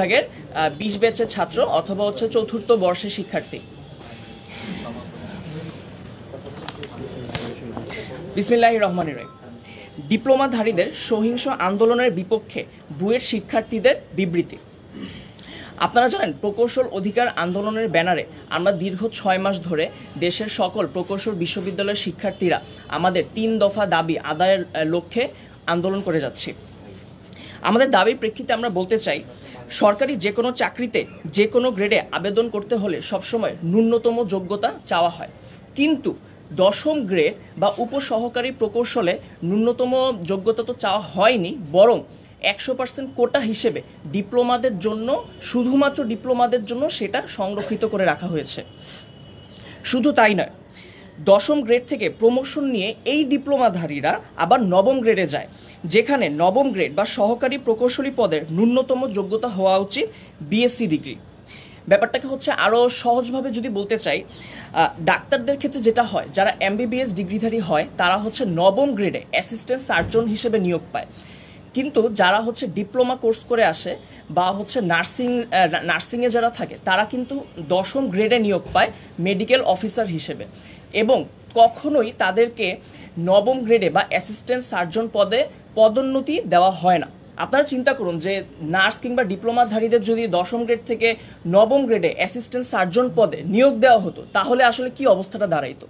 বিভাগের 20 ব্যাচের ছাত্র অথবা হচ্ছে চতুর্থ বর্ষের শিক্ষার্থী। বিসমিল্লাহির রহমানির রহিম। ডিপ্লোমাধারীদের সহিংস আন্দোলনের বিপক্ষে বুয়েট শিক্ষার্থীদের বিবৃতি। আপনারা জানেন, প্রকৌশল অধিকার আন্দোলনের ব্যানারে আমরা দীর্ঘ 6 মাস ধরে দেশের সকল প্রকৌশল বিশ্ববিদ্যালয়ের শিক্ষার্থীরা আমাদের 3 দফা দাবি আদায়ের লক্ষ্যে আন্দোলন করে যাচ্ছি। আমাদের দাবির প্রেক্ষিতে আমরা বলতে চাই, সরকারি যে কোনো চাকরিতে যে কোনো গ্রেডে আবেদন করতে হলে সবসময় ন্যূনতম যোগ্যতা চাওয়া হয়, কিন্তু 10ম গ্রেড বা উপসহকারী প্রকৌশলে ন্যূনতম যোগ্যতা তো চাওয়া হয়নি, বরং 100% কোটা হিসেবে ডিপ্লোমাদের জন্য, শুধুমাত্র ডিপ্লোমাদের জন্য সেটা সংরক্ষিত করে রাখা হয়েছে। শুধু তাই নয়, 10ম গ্রেড থেকে প্রমোশন নিয়ে এই ডিপ্লোমাধারীরা আবার 9ম গ্রেডে যায়, যেখানে 9ম গ্রেড বা সহকারী প্রকৌশলী পদের ন্যূনতম যোগ্যতা হওয়া উচিত বিএসসি ডিগ্রি। ব্যাপারটাকে হচ্ছে আরও সহজভাবে যদি বলতে চাই, ডাক্তারদের ক্ষেত্রে যেটা হয়, যারা এমবিবিএস ডিগ্রিধারী হয় তারা হচ্ছে 9ম গ্রেডে অ্যাসিস্ট্যান্ট সার্জন হিসেবে নিয়োগ পায়, কিন্তু যারা হচ্ছে ডিপ্লোমা কোর্স করে আসে বা হচ্ছে নার্সিংয়ে যারা থাকে তারা কিন্তু 10ম গ্রেডে নিয়োগ পায় মেডিকেল অফিসার হিসেবে, এবং কখনোই তাদেরকে 9ম গ্রেডে বা অ্যাসিস্ট্যান্ট সার্জন পদে পদোন্নতি দেওয়া হয় না। আপনারা চিন্তা করুন যে নার্স কিংবা ডিপ্লোমাধারীদের যদি 10ম গ্রেড থেকে 9ম গ্রেডে অ্যাসিস্ট্যান্ট সার্জন পদে নিয়োগ দেওয়া হতো, তাহলে আসলে কি অবস্থাটা দাঁড়াইতো।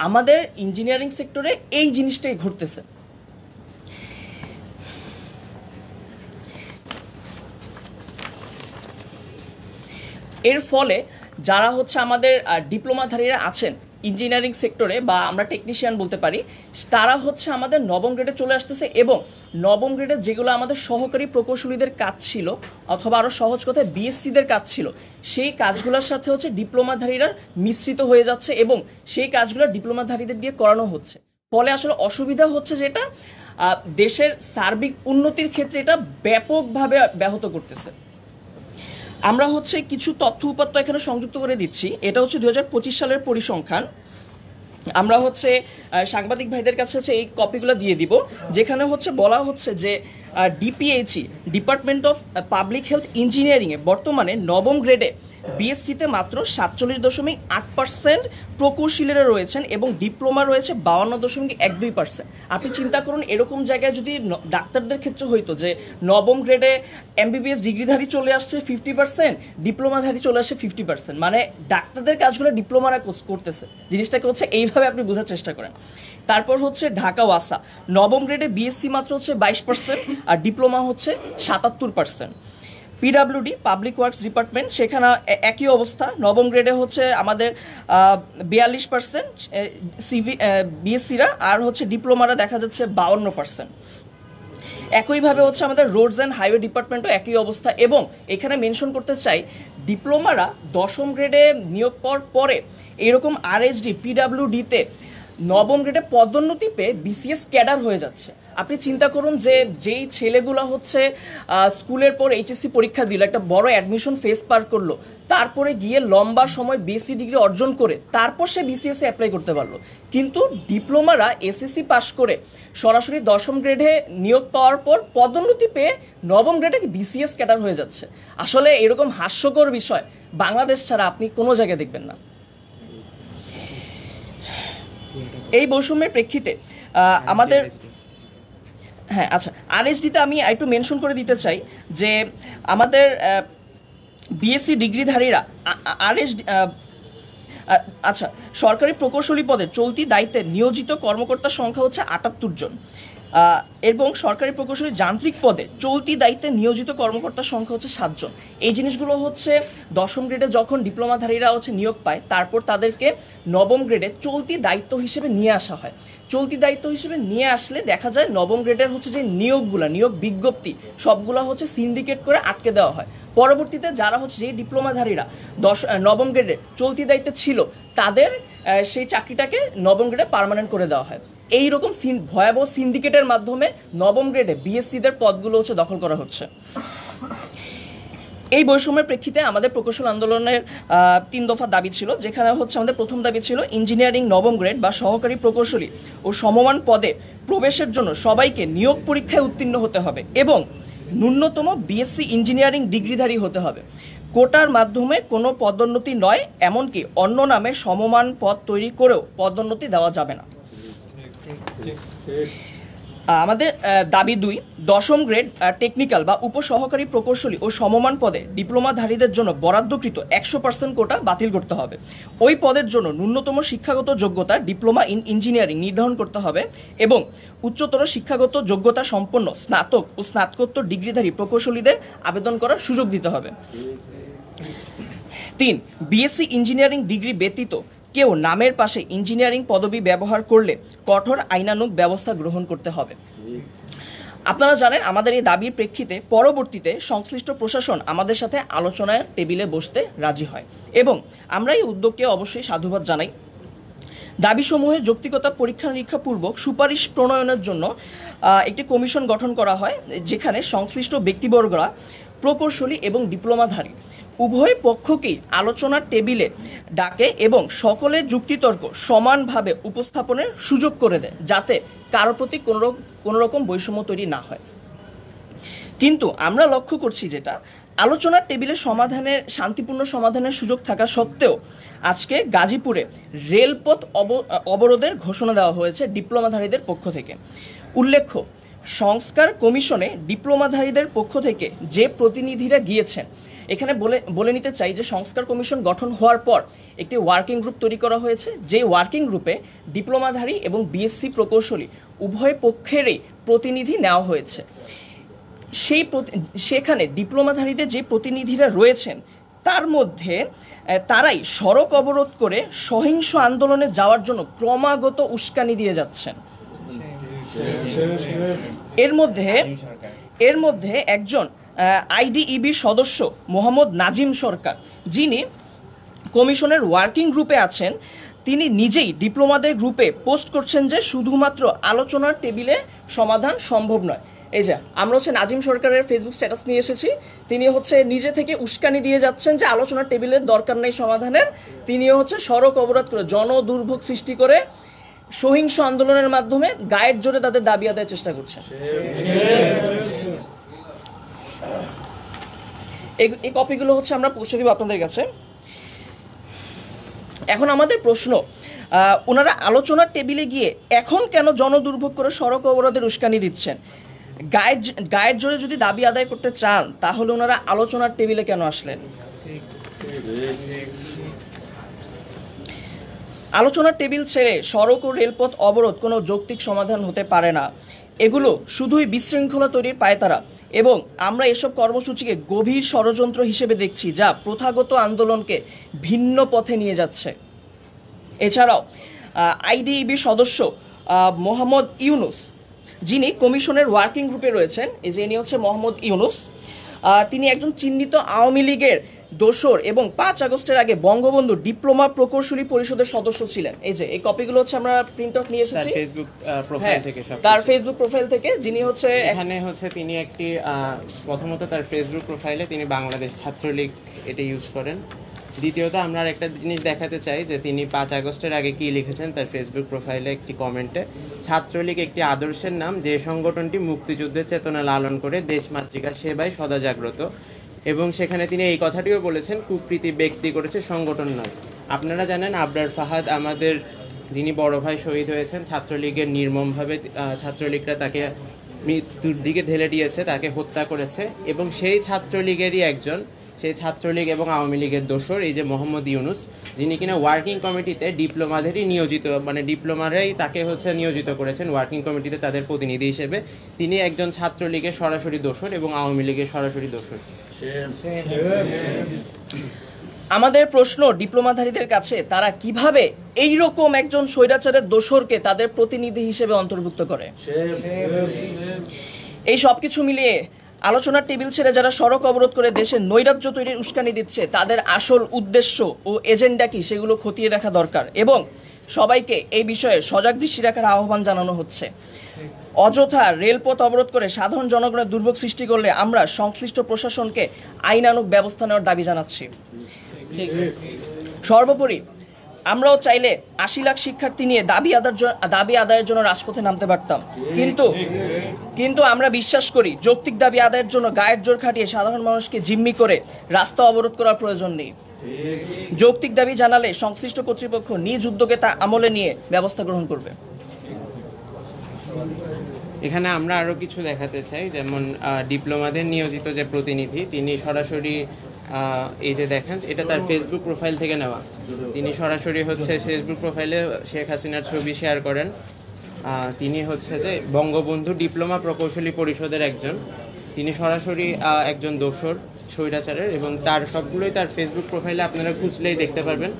আমাদের ইঞ্জিনিয়ারিং সেক্টরে এই জিনিসটাই ঘটতেছে। এর ফলে যারা হচ্ছে আমাদের ডিপ্লোমাধারীরা আছেন ইঞ্জিনিয়ারিং সেক্টরে, বা আমরা টেকনিশিয়ান বলতে পারি, তারা হচ্ছে আমাদের 9ম গ্রেডে চলে আসতেছে, এবং 9ম গ্রেডে যেগুলো আমাদের সহকারী প্রকৌশলীদের কাজ ছিল, অথবা আরও সহজ কথায় বিএসসিদের কাজ ছিল, সেই কাজগুলোর সাথে হচ্ছে ডিপ্লোমাধারীরা মিশ্রিত হয়ে যাচ্ছে, এবং সেই কাজগুলো ডিপ্লোমাধারীদের দিয়ে করানো হচ্ছে। ফলে আসলে অসুবিধা হচ্ছে যেটা দেশের সার্বিক উন্নতির ক্ষেত্রে এটা ব্যাপকভাবে ব্যাহত করতেছে। আমরা হচ্ছে কিছু তথ্য উপাত্ত এখানে সংযুক্ত করে দিচ্ছি। এটা হচ্ছে 2025 সালের পরিসংখ্যান। আমরা হচ্ছে সাংবাদিক ভাইদের কাছে হচ্ছে এই কপিগুলো দিয়ে দিব, যেখানে হচ্ছে বলা হচ্ছে যে DPHE, department of public health ইঞ্জিনিয়ারিংয়ে বর্তমানে 9ম গ্রেডে বিএসসিতে মাত্র 47.8% প্রকৌশলীরা রয়েছেন, এবং ডিপ্লোমা রয়েছে 52.12%। আপনি চিন্তা করুন, এরকম জায়গায় যদি ডাক্তারদের ক্ষেত্রে হইতো যে 9ম গ্রেডে এমবিবিএস ডিগ্রিধারী চলে আসছে 50%, ডিপ্লোমাধারী চলে আসছে 50%, মানে ডাক্তারদের কাজগুলো ডিপ্লোমারা করতেছে। জিনিসটাকে হচ্ছে এইভাবে আপনি বোঝার চেষ্টা করেন। তারপর হচ্ছে ঢাকা ওয়াসা, 9ম গ্রেডে বিএসসি মাত্র হচ্ছে 22%, আর ডিপ্লোমা হচ্ছে 77%। পিডাব্লিউডি, পাবলিক ওয়ার্কস ডিপার্টমেন্ট, সেখানে একই অবস্থা, 9ম গ্রেডে হচ্ছে আমাদের 42% বিএসসিরা, আর হচ্ছে ডিপ্লোমারা দেখা যাচ্ছে 52%। একইভাবে হচ্ছে আমাদের রোডস অ্যান্ড হাইওয়ে ডিপার্টমেন্টও একই অবস্থা, এবং এখানে মেনশন করতে চাই, ডিপ্লোমারা 10ম গ্রেডে নিয়োগ পাওয়ার পরে এরকম আরএসডি, পিডাব্লিউডিতে 9ম গ্রেডে পদোন্নতি পেয়ে বিসিএস ক্যাডার হয়ে যাচ্ছে। আপনি চিন্তা করুন যে যেই ছেলেগুলো হচ্ছে স্কুলের পর এইচএসসি পরীক্ষা দিল, একটা বড় অ্যাডমিশন ফেস পার করলো, তারপরে গিয়ে লম্বা সময় বিএসসি ডিগ্রি অর্জন করে তারপর সে বিসিএসে অ্যাপ্লাই করতে পারলো, কিন্তু ডিপ্লোমারা এসএসসি পাস করে সরাসরি 10ম গ্রেডে নিয়োগ পাওয়ার পর পদোন্নতি পেয়ে 9ম গ্রেডে বিসিএস ক্যাডার হয়ে যাচ্ছে। আসলে এরকম হাস্যকর বিষয় বাংলাদেশ ছাড়া আপনি কোনো জায়গায় দেখবেন না। এই বৈষম্যের প্রেক্ষিতে আমাদের আরএসডিতে আমি একটু মেনশন করে দিতে চাই যে আমাদের বিএসসি ডিগ্রিধারীরা সরকারি প্রকৌশলী পদে চলতি দায়িত্বে নিয়োজিত কর্মকর্তার সংখ্যা হচ্ছে 78 জন, এবং সরকারি প্রকৌশলী যান্ত্রিক পদে চলতি দায়িত্বে নিয়োজিত কর্মকর্তার সংখ্যা হচ্ছে 7 জন। এই জিনিসগুলো হচ্ছে 10ম গ্রেডে যখন ডিপ্লোমাধারীরা হচ্ছে নিয়োগ পায়, তারপর তাদেরকে 9ম গ্রেডে চলতি দায়িত্ব হিসেবে নিয়ে আসা হয়। চলতি দায়িত্ব হিসেবে নিয়ে আসলে দেখা যায় 9ম গ্রেডের হচ্ছে যে নিয়োগ বিজ্ঞপ্তি সবগুলো হচ্ছে সিন্ডিকেট করে আটকে দেওয়া হয়। পরবর্তীতে যারা হচ্ছে যে ডিপ্লোমাধারীরা 9ম গ্রেডে চলতি দায়িত্বে ছিল, তাদের সেই চাকরিটাকে 9ম গ্রেডে পার্মানেন্ট করে দেওয়া হয়। এইরকম ভয়াবহ সিন্ডিকেটের মাধ্যমে 9ম গ্রেডে বিএসসিদের পদগুলো হচ্ছে দখল করা হচ্ছে। এই বৈষম্যের প্রেক্ষিতে আমাদের প্রকৌশল আন্দোলনের 3 দফা দাবি ছিল, যেখানে হচ্ছে আমাদের প্রথম দাবি ছিল ইঞ্জিনিয়ারিং 9ম গ্রেড বা সহকারী প্রকৌশলী ও সমমান পদে প্রবেশের জন্য সবাইকে নিয়োগ পরীক্ষায় উত্তীর্ণ হতে হবে, এবং ন্যূনতম বিএসসি ইঞ্জিনিয়ারিং ডিগ্রিধারী হতে হবে। কোটার মাধ্যমে কোনো পদোন্নতি নয়, এমনকি অন্য নামে সমমান পদ তৈরি করেও পদোন্নতি দেওয়া যাবে না। আমাদের দাবি 2, 10ম গ্রেড টেকনিক্যাল বা উপসহকারী প্রকৌশলী ও সমমান পদে ডিপ্লোমাধারীদের জন্য বরাদ্দকৃত 100% কোটা বাতিল করতে হবে। ওই পদের জন্য ন্যূনতম শিক্ষাগত যোগ্যতা ডিপ্লোমা ইন ইঞ্জিনিয়ারিং নির্ধারণ করতে হবে এবং উচ্চতর শিক্ষাগত যোগ্যতা সম্পন্ন স্নাতক ও স্নাতকোত্তর ডিগ্রিধারী প্রকৌশলীদের আবেদন করার সুযোগ দিতে হবে। 3, বিএসসি ইঞ্জিনিয়ারিং ডিগ্রি ব্যতীত কেউ নামের পাশে ইঞ্জিনিয়ারিং পদবি ব্যবহার করলে কঠোর আইনানুগ ব্যবস্থা গ্রহণ করতে হবে। আপনারা জানেন আমাদের এই দাবির প্রেক্ষিতে পরবর্তীতে সংশ্লিষ্ট প্রশাসন আমাদের সাথে আলোচনায় টেবিলে বসতে রাজি হয় এবং আমরা এই উদ্যোগকে অবশ্যই সাধুবাদ জানাই। দাবিসমূহের যৌক্তিকতা পরীক্ষা নিরীক্ষা পূর্বক সুপারিশ প্রণয়নের জন্য একটি কমিশন গঠন করা হয়, যেখানে সংশ্লিষ্ট ব্যক্তিবর্গরা প্রকৌশলী এবং ডিপ্লোমাধারী উভয় পক্ষকেই আলোচনার টেবিলে ডাকে এবং সকলের যুক্তিতর্ক সমানভাবে উপস্থাপনের সুযোগ করে দেয়, যাতে কারো প্রতি কোনো রকম বৈষম্য তৈরি না হয়। কিন্তু আমরা লক্ষ্য করছি যেটা আলোচনার টেবিলে শান্তিপূর্ণ সমাধানের সুযোগ থাকা সত্ত্বেও আজকে গাজীপুরে রেলপথ অবরোধের ঘোষণা দেওয়া হয়েছে ডিপ্লোমাধারীদের পক্ষ থেকে। উল্লেখ্য, সংস্কার কমিশনে ডিপ্লোমাধারীদের পক্ষ থেকে যে প্রতিনিধিরা গিয়েছেন, এখানে বলে নিতে চাই যে সংস্কার কমিশন গঠন হওয়ার পর একটি ওয়ার্কিং গ্রুপ তৈরি করা হয়েছে, যে ওয়ার্কিং গ্রুপে ডিপ্লোমাধারী এবং বিএসসি প্রকৌশলী উভয় পক্ষেরই প্রতিনিধি নেওয়া হয়েছে। সেখানে ডিপ্লোমাধারীদের যে প্রতিনিধিরা রয়েছেন তার মধ্যে তারাই সড়ক অবরোধ করে সহিংস আন্দোলনে যাওয়ার জন্য ক্রমাগত উস্কানি দিয়ে যাচ্ছেন। এর মধ্যে একজন আইডিইবির সদস্য মোহাম্মদ নাজিম সরকার, যিনি কমিশনের ওয়ার্কিং গ্রুপে আছেন, তিনি নিজেই ডিপ্লোমাদের গ্রুপে পোস্ট করছেন যে শুধুমাত্র আলোচনার টেবিলে সমাধান সম্ভব নয়। এই যে আমরা নাজিম সরকারের ফেসবুক স্ট্যাটাস নিয়ে এসেছি, তিনি নিজে থেকে উস্কানি দিয়ে যাচ্ছেন যে আলোচনার টেবিলের দরকার নেই সমাধানের, তিনিও সড়ক অবরোধ করে জনদুর্ভোগ সৃষ্টি করে সহিংস আন্দোলনের মাধ্যমে গায়ের জোরে তাদের দাবি আদায়ের চেষ্টা করছেন। এই কপিগুলো আমরা পৌঁছে দিব আপনাদের কাছে। এখন আমাদের প্রশ্ন, ওনারা আলোচনার টেবিলে গিয়ে এখন কেন জনদুর্ভোগ করে সড়ক অবরোধের উস্কানি দিচ্ছেন? গায়ের জোরে যদি দাবি আদায় করতে চান তাহলে ওনারা আলোচনার টেবিলে কেন আসলেন? আলোচনার টেবিল ছেড়ে সড়ক ও রেলপথ অবরোধ কোনো যৌক্তিক সমাধান হতে পারে না। এগুলো শুধুই বিশৃঙ্খলা তৈরির পায়তারা এবং আমরা এসব কর্মসূচিকে গভীর ষড়যন্ত্র হিসেবে দেখছি, যা প্রথাগত আন্দোলনকে ভিন্ন পথে নিয়ে যাচ্ছে। এছাড়াও আইডিইবি সদস্য মোহাম্মদ ইউনুস, যিনি কমিশনের ওয়ার্কিং গ্রুপে রয়েছেন, এই যে ইনি মোহাম্মদ ইউনুস, তিনি একজন চিহ্নিত আওয়ামী লীগের দোসর এবং 5 আগস্টের আগে বঙ্গবন্ধু ডিপ্লোমা প্রকৌশলী পরিষদের সদস্য ছিলেন। এই যে এই কপিগুলো আমরা প্রিন্ট আউট নিয়ে এসেছি ফেসবুক প্রোফাইল থেকে, তার ফেসবুক প্রোফাইল থেকে, যিনি এখানে তিনি একটি প্রথমত তার ফেসবুক প্রোফাইলে তিনি বাংলাদেশ ছাত্রলীগ এটা ইউজ করেন। দ্বিতীয়ত আমরা একটা জিনিস দেখাতে চাই যে তিনি 5 আগস্টের আগে কি লিখেছেন তার ফেসবুক প্রোফাইলে একটি কমেন্টে, ছাত্রলীগ একটি আদর্শের নাম, যে সংগঠনটি মুক্তিযুদ্ধের চেতনা লালন করে দেশমাতৃকার সেবায় সদা জাগ্রত। এবং সেখানে তিনি এই কথাটিও বলেছেন, কুকৃতি ব্যক্তি করেছে, সংগঠন নয়। আপনারা জানেন আবরার ফাহাদ আমাদের যিনি বড় ভাই শহীদ হয়েছেন, ছাত্রলীগের নির্মমভাবে ছাত্রলীগরা তাকে মৃত্যুর দিকে ঢেলে দিয়েছে, তাকে হত্যা করেছে। এবং সেই ছাত্রলীগেরই একজন, সেই ছাত্রলীগ এবং আওয়ামী লীগের দোসর এই যে মোহাম্মদ ইউনুস, যিনি কিনা ওয়ার্কিং কমিটিতে ডিপ্লোমাদেরই নিয়োজিত, ডিপ্লোমারাই তাকে নিয়োজিত করেছেন ওয়ার্কিং কমিটিতে তাদের প্রতিনিধি হিসেবে। তিনি একজন ছাত্রলীগের সরাসরি দোসর এবং আওয়ামী লীগের সরাসরি দোসর। আমাদের প্রশ্ন ডিপ্লোমাধারীদের কাছে, তারা কিভাবে এই রকম একজন স্বৈরাচারের দোসরকে তাদের প্রতিনিধি হিসেবে অন্তর্ভুক্ত করে? এই সবকিছু মিলিয়ে আলোচনার টেবিল ছেড়ে যারা সড়ক অবরোধ করে দেশে নৈরাজ্য তৈরির উস্কানি দিচ্ছে, তাদের আসল উদ্দেশ্য ও এজেন্ডা কি সেগুলো খতিয়ে দেখা দরকার এবং সবাইকে এই বিষয়ে সজাগ দৃষ্টি রাখার আহ্বান জানানো হচ্ছে। অযথা রেলপথ অবরোধ করে সাধারণ জনগণের দুর্ভোগ সৃষ্টি করলে আমরা সংশ্লিষ্ট প্রশাসনকে আইনানুগ ব্যবস্থা নেওয়ার দাবি জানাচ্ছি। সর্বোপরি আমরাও চাইলে ৮০ লাখ শিক্ষার্থী নিয়ে দাবি আদায়ের জন্য রাজপথে নামতে পারতাম, কিন্তু আমরা বিশ্বাস করি যৌক্তিক দাবি আদায়ের জন্য গায়ের জোর খাটিয়ে সাধারণ মানুষকে জিম্মি করে রাস্তা অবরোধ করার প্রয়োজন নেই। যৌক্তিক দাবি জানালে সংশ্লিষ্ট কর্তৃপক্ষ নিজ উদ্যোগে তা আমলে নিয়ে ব্যবস্থা গ্রহণ করবে। এখানে আমরা আরও কিছু দেখাতে চাই, যেমন ডিপ্লোমাদের নিয়োজিত যে প্রতিনিধি, তিনি সরাসরি এই যে দেখেন, এটা তার ফেসবুক প্রোফাইল থেকে নেওয়া। তিনি সরাসরি হচ্ছে ফেসবুক প্রোফাইলে শেখ হাসিনার ছবি শেয়ার করেন। তিনি হচ্ছে যে বঙ্গবন্ধু ডিপ্লোমা প্রকৌশলী পরিষদের একজন, তিনি সরাসরি একজন দোসর স্বৈরাচারের, এবং তার সবগুলোই তার ফেসবুক প্রোফাইলে আপনারা খুঁজলেই দেখতে পারবেন।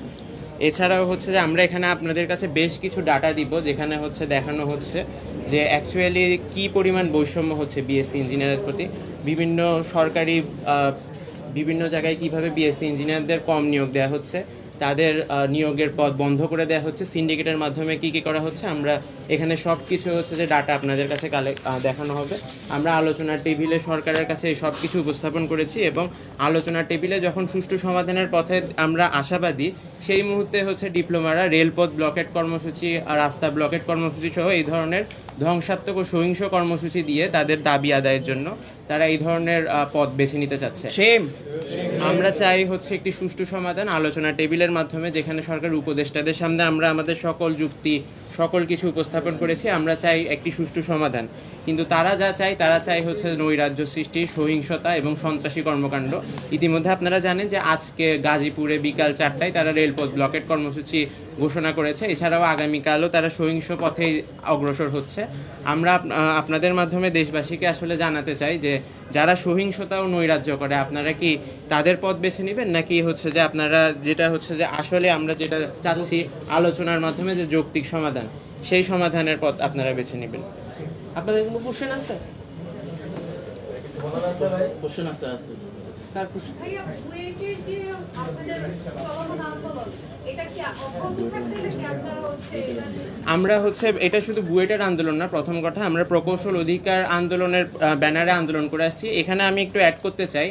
এছাড়াও হচ্ছে যে আমরা এখানে আপনাদের কাছে বেশ কিছু ডাটা দিব, যেখানে হচ্ছে দেখানো হচ্ছে যে অ্যাকচুয়ালি কী পরিমাণ বৈষম্য হচ্ছে বিএসসি ইঞ্জিনিয়ারের প্রতি। বিভিন্ন সরকারি বিভিন্ন জায়গায় কিভাবে বিএসসি ইঞ্জিনিয়ারদের কম নিয়োগ দেওয়া হচ্ছে, তাদের নিয়োগের পদ বন্ধ করে দেওয়া হচ্ছে, সিন্ডিকেটের মাধ্যমে কী কী করা হচ্ছে। আমরা এখানে সব কিছু হচ্ছে যে ডাটা আপনাদের কাছে দেখানো হবে। আমরা আলোচনার টেবিলে সরকারের কাছে এই সব কিছু উপস্থাপন করেছি, এবং আলোচনার টেবিলে যখন সুষ্ঠু সমাধানের পথে আমরা আশাবাদী, সেই মুহূর্তে হচ্ছে ডিপ্লোমারা রেলপথ ব্লকেট কর্মসূচি, রাস্তা ব্লকেট কর্মসূচি সহ এই ধরনের ধ্বংসাত্মক ও সহিংস কর্মসূচি দিয়ে তাদের দাবি আদায়ের জন্য তারা এই ধরনের পথ বেছে নিতে চাচ্ছে। আমরা চাই হচ্ছে একটি সুষ্ঠু সমাধান আলোচনা টেবিলের মাধ্যমে, যেখানে সরকার উপদেষ্টাদের সামনে আমরা আমাদের সকল যুক্তি সকল কিছু উপস্থাপন করেছি। আমরা চাই একটি সুষ্ঠু সমাধান, কিন্তু তারা চাই হচ্ছে নৈরাজ্য সৃষ্টি, সহিংসতা এবং সন্ত্রাসী কর্মকাণ্ড। ইতিমধ্যে আপনারা জানেন যে আজকে গাজীপুরে বিকাল 4টায় তারা রেলপথ ব্লকেট কর্মসূচি ঘোষণা করেছে। এছাড়াও আগামীকালও তারা সহিংস পথে অগ্রসর হচ্ছে। আমরা আপনাদের মাধ্যমে দেশবাসীকে আসলে জানাতে চাই যে যারা সহিংসতা ও নৈরাজ্য করে, আপনারা কি তাদের পথ বেছে নেবেন, নাকি হচ্ছে যে আপনারা যেটা হচ্ছে যে আসলে আমরা যেটা চাচ্ছি আলোচনার মাধ্যমে যে যৌক্তিক সমাধান, সেই সমাধানের পথ আপনারা বেছে নেবেন। আপনাদের কোনো কোশ্চেন আছে? আমরা হচ্ছে এটা শুধু বুয়েটের আন্দোলন না, প্রথম কথা আমরা প্রকৌশল অধিকার আন্দোলনের ব্যানারে আন্দোলন করে আসছি। এখানে আমি একটু অ্যাড করতে চাই,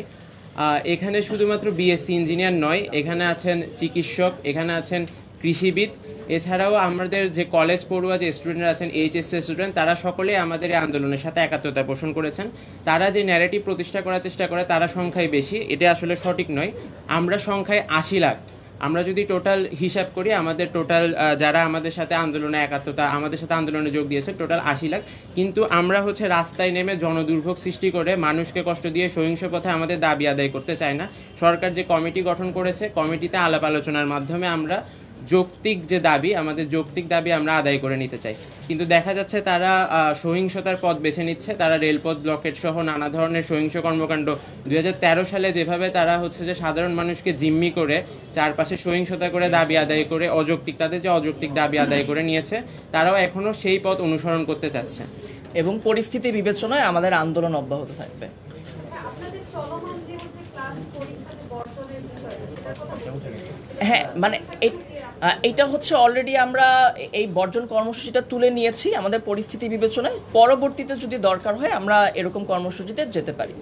এখানে শুধুমাত্র বিএসসি ইঞ্জিনিয়ার নয়, এখানে আছেন চিকিৎসক, এখানে আছেন কৃষিবিদ, এছাড়াও আমাদের যে কলেজ পড়ুয়া যে স্টুডেন্টরা আছেন, এইচএসসি স্টুডেন্ট, তারা সকলেই আমাদের এই আন্দোলনের সাথে একাত্মতা পোষণ করেছেন। তারা যে ন্যারেটিভ প্রতিষ্ঠা করার চেষ্টা করে তারা সংখ্যায় বেশি, এটা আসলে সঠিক নয়। আমরা সংখ্যায় ৮০ লাখ, আমরা যদি টোটাল হিসাব করি, আমাদের টোটাল যারা আমাদের সাথে আন্দোলনে আমাদের সাথে আন্দোলনে যোগ দিয়েছে টোটাল ৮০ লাখ, কিন্তু আমরা হচ্ছে রাস্তায় নেমে জনদুর্ভোগ সৃষ্টি করে মানুষকে কষ্ট দিয়ে সহিংস পথে আমাদের দাবি আদায় করতে চাই না। সরকার যে কমিটি গঠন করেছে, কমিটিতে আলাপ আলোচনার মাধ্যমে আমরা যৌক্তিক যে দাবি, আমাদের যৌক্তিক দাবি আমরা আদায় করে নিতে চাই। কিন্তু দেখা যাচ্ছে তারা সহিংসতার পথ বেছে নিচ্ছে। তারা রেলপথ ব্লকেট সহ নানা ধরনের সহিংস কর্মকাণ্ড 2013 সালে যেভাবে তারা হচ্ছে যে সাধারণ মানুষকে জিম্মি করে চারপাশে সহিংসতা করে দাবি আদায় করে তাদের যে অযৌক্তিক দাবি আদায় করে নিয়েছে, তারাও এখনও সেই পথ অনুসরণ করতে চাচ্ছে। এবং পরিস্থিতি বিবেচনায় আমাদের আন্দোলন অব্যাহত থাকবে। হ্যাঁ, মানে এটা হচ্ছে অলরেডি আমরা এই বর্জন কর্মসূচিটা তুলে নিয়েছি আমাদের পরিস্থিতি বিবেচনায়। পরবর্তীতে যদি দরকার হয় আমরা এরকম কর্মসূচিতে যেতে পারি।